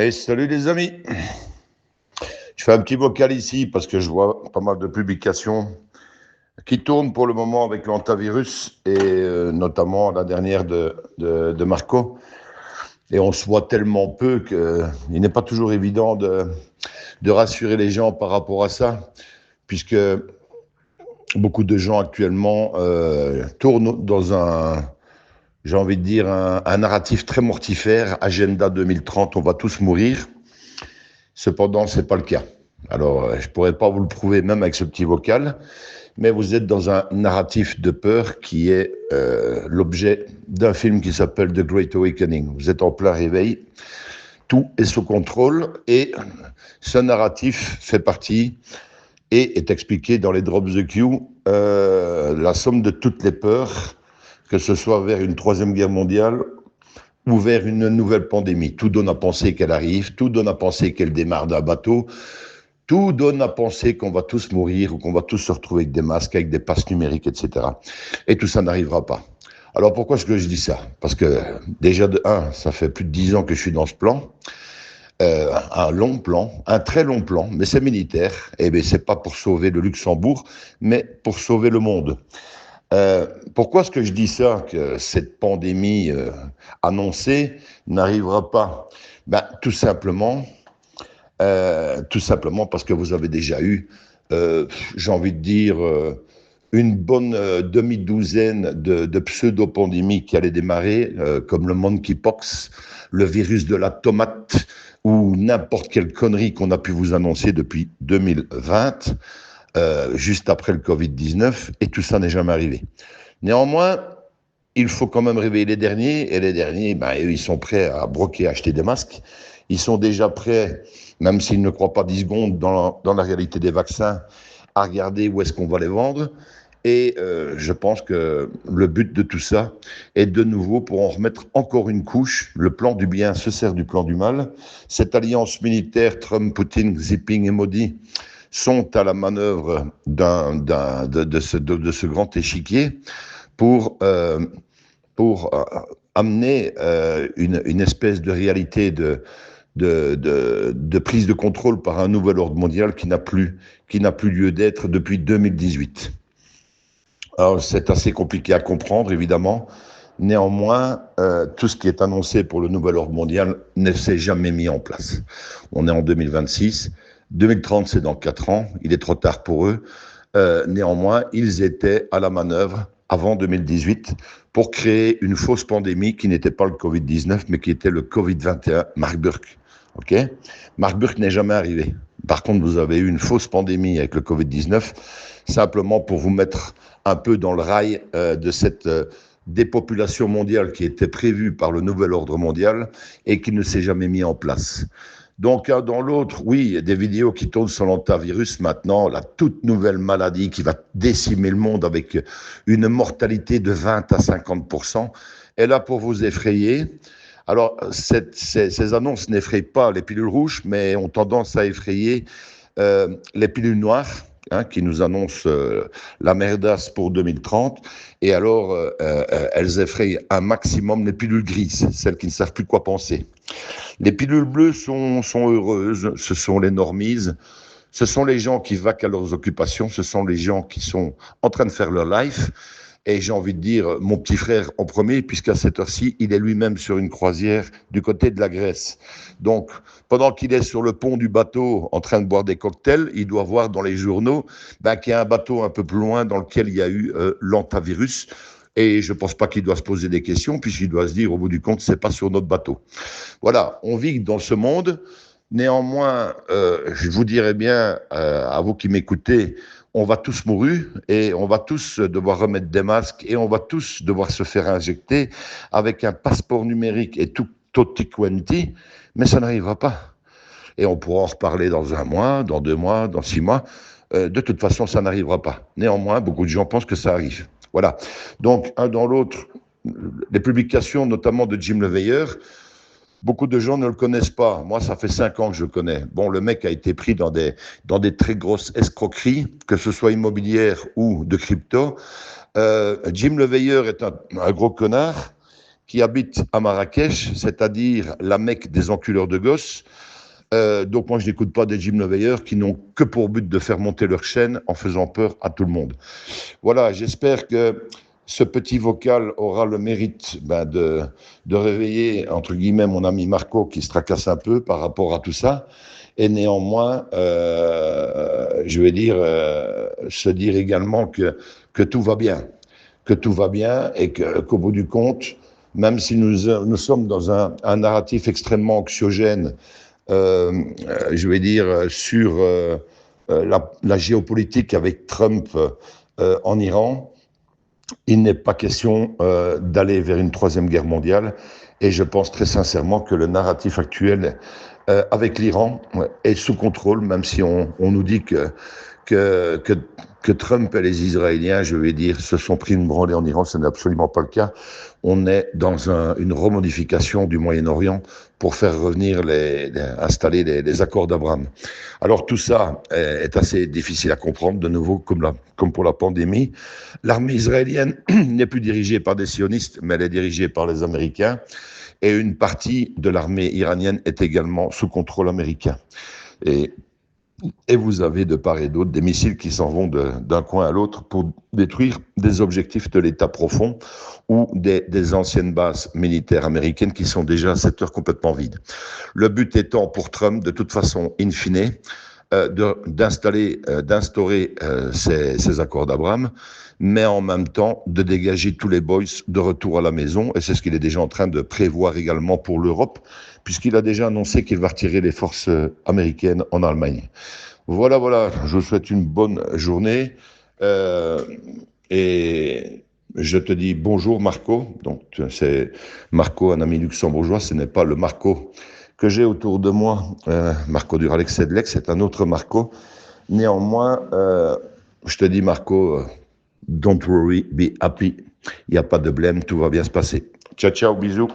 Hey, salut les amis. Je fais un petit vocal ici parce que je vois pas mal de publications qui tournent pour le moment avec l'antivirus et notamment la dernière de Marco. Et on se voit tellement peu qu'il n'est pas toujours évident de rassurer les gens par rapport à ça, puisque beaucoup de gens actuellement tournent dans j'ai envie de dire, un narratif très mortifère, Agenda 2030, on va tous mourir. Cependant, ce n'est pas le cas. Alors, je ne pourrais pas vous le prouver même avec ce petit vocal, mais vous êtes dans un narratif de peur qui est l'objet d'un film qui s'appelle The Great Awakening. Vous êtes en plein réveil, tout est sous contrôle et ce narratif fait partie et est expliqué dans les Drop the Q, la somme de toutes les peurs, que ce soit vers une troisième guerre mondiale ou vers une nouvelle pandémie. Tout donne à penser qu'elle arrive, tout donne à penser qu'elle démarre d'un bateau, tout donne à penser qu'on va tous mourir ou qu'on va tous se retrouver avec des masques, avec des passes numériques, etc. Et tout ça n'arrivera pas. Alors pourquoi est-ce que je dis ça? Parce que déjà de 1, ça fait plus de 10 ans que je suis dans ce plan. Un long plan, un très long plan, mais c'est militaire. Et bien c'est pas pour sauver le Luxembourg, mais pour sauver le monde. Pourquoi est-ce que je dis ça, que cette pandémie annoncée n'arrivera pas? Tout simplement parce que vous avez déjà eu, j'ai envie de dire, une bonne demi-douzaine de pseudo-pandémies qui allaient démarrer, comme le monkeypox, le virus de la tomate, ou n'importe quelle connerie qu'on a pu vous annoncer depuis 2020, juste après le Covid-19, et tout ça n'est jamais arrivé. Néanmoins, il faut quand même réveiller les derniers, et les derniers, eux, ils sont prêts à broquer, à acheter des masques. Ils sont déjà prêts, même s'ils ne croient pas 10 secondes dans la réalité des vaccins, à regarder où est-ce qu'on va les vendre. Et je pense que le but de tout ça est de nouveau, pour en remettre encore une couche, le plan du bien se sert du plan du mal. Cette alliance militaire, Trump, Poutine, Xi Jinping et Modi, sont à la manœuvre de ce grand échiquier pour amener une espèce de réalité de prise de contrôle par un nouvel ordre mondial qui n'a plus lieu d'être depuis 2018. Alors, c'est assez compliqué à comprendre, évidemment. Néanmoins, tout ce qui est annoncé pour le nouvel ordre mondial ne s'est jamais mis en place. On est en 2026. 2030, c'est dans 4 ans. Il est trop tard pour eux. Néanmoins, ils étaient à la manœuvre avant 2018 pour créer une fausse pandémie qui n'était pas le Covid-19, mais qui était le Covid-21, Mark Burke. Okay, Mark Burke n'est jamais arrivé. Par contre, vous avez eu une fausse pandémie avec le Covid-19, simplement pour vous mettre un peu dans le rail de cette dépopulation mondiale qui était prévue par le nouvel ordre mondial et qui ne s'est jamais mis en place. Donc, un dans l'autre, oui, il y a des vidéos qui tournent sur l'antivirus maintenant, la toute nouvelle maladie qui va décimer le monde avec une mortalité de 20 à 50%, est là pour vous effrayer. Alors, ces annonces n'effrayent pas les pilules rouges, mais ont tendance à effrayer les pilules noires, qui nous annoncent la merdasse pour 2030. Et alors, elles effrayent un maximum les pilules grises, celles qui ne savent plus quoi penser. Les pilules bleues sont heureuses, ce sont les normies, ce sont les gens qui vaquent à leurs occupations, ce sont les gens qui sont en train de faire leur life. Et j'ai envie de dire, mon petit frère en premier, puisqu'à cette heure-ci, il est lui-même sur une croisière du côté de la Grèce. Donc, pendant qu'il est sur le pont du bateau en train de boire des cocktails, il doit voir dans les journaux qu'il y a un bateau un peu plus loin dans lequel il y a eu l'antivirus. Et je ne pense pas qu'il doit se poser des questions, puisqu'il doit se dire, au bout du compte, c'est pas sur notre bateau. Voilà, on vit dans ce monde. Néanmoins, je vous dirais bien, à vous qui m'écoutez, on va tous mourir et on va tous devoir remettre des masques et on va tous devoir se faire injecter avec un passeport numérique et tutti quanti, mais ça n'arrivera pas. Et on pourra en reparler dans 1 mois, dans 2 mois, dans 6 mois. De toute façon, ça n'arrivera pas. Néanmoins, beaucoup de gens pensent que ça arrive. Voilà. Donc, un dans l'autre, les publications, notamment de Jim LeVeilleur, beaucoup de gens ne le connaissent pas. Moi, ça fait 5 ans que je le connais. Bon, le mec a été pris dans des très grosses escroqueries, que ce soit immobilière ou de crypto. Jim LeVeilleur est un gros connard qui habite à Marrakech, c'est-à-dire la Mecque des enculeurs de gosses. Donc moi, je n'écoute pas des Jim Leveilleur qui n'ont que pour but de faire monter leur chaîne en faisant peur à tout le monde. Voilà, j'espère que ce petit vocal aura le mérite de réveiller, entre guillemets, mon ami Marco qui se tracasse un peu par rapport à tout ça. Et néanmoins, je vais dire, se dire également que tout va bien. Que tout va bien et qu'au bout du compte, même si nous sommes dans un narratif extrêmement anxiogène, je vais dire, sur la géopolitique avec Trump en Iran, il n'est pas question d'aller vers une troisième guerre mondiale. Et je pense très sincèrement que le narratif actuel avec l'Iran est sous contrôle, même si on nous dit que, que, que Trump et les Israéliens, je vais dire, se sont pris une branlée en Iran. Ce n'est absolument pas le cas. On est dans une remodification du Moyen-Orient pour faire revenir installer les accords d'Abraham. Alors tout ça est assez difficile à comprendre, de nouveau, comme pour la pandémie. L'armée israélienne n'est plus dirigée par des sionistes, mais elle est dirigée par les Américains. Et une partie de l'armée iranienne est également sous contrôle américain. Et vous avez de part et d'autre des missiles qui s'en vont d'un coin à l'autre pour détruire des objectifs de l'État profond ou des anciennes bases militaires américaines qui sont déjà à cette heure complètement vides. Le but étant pour Trump, de toute façon, in fine, d'instaurer ces accords d'Abraham, mais en même temps de dégager tous les boys de retour à la maison, et c'est ce qu'il est déjà en train de prévoir également pour l'Europe, puisqu'il a déjà annoncé qu'il va retirer les forces américaines en Allemagne. Voilà, je vous souhaite une bonne journée, et je te dis bonjour Marco, donc c'est Marco, un ami luxembourgeois, ce n'est pas le Marco que j'ai autour de moi, Marco Duralex Sedlec, c'est un autre Marco. Néanmoins, je te dis Marco, don't worry, be happy. Il n'y a pas de blême, tout va bien se passer. Ciao, bisous.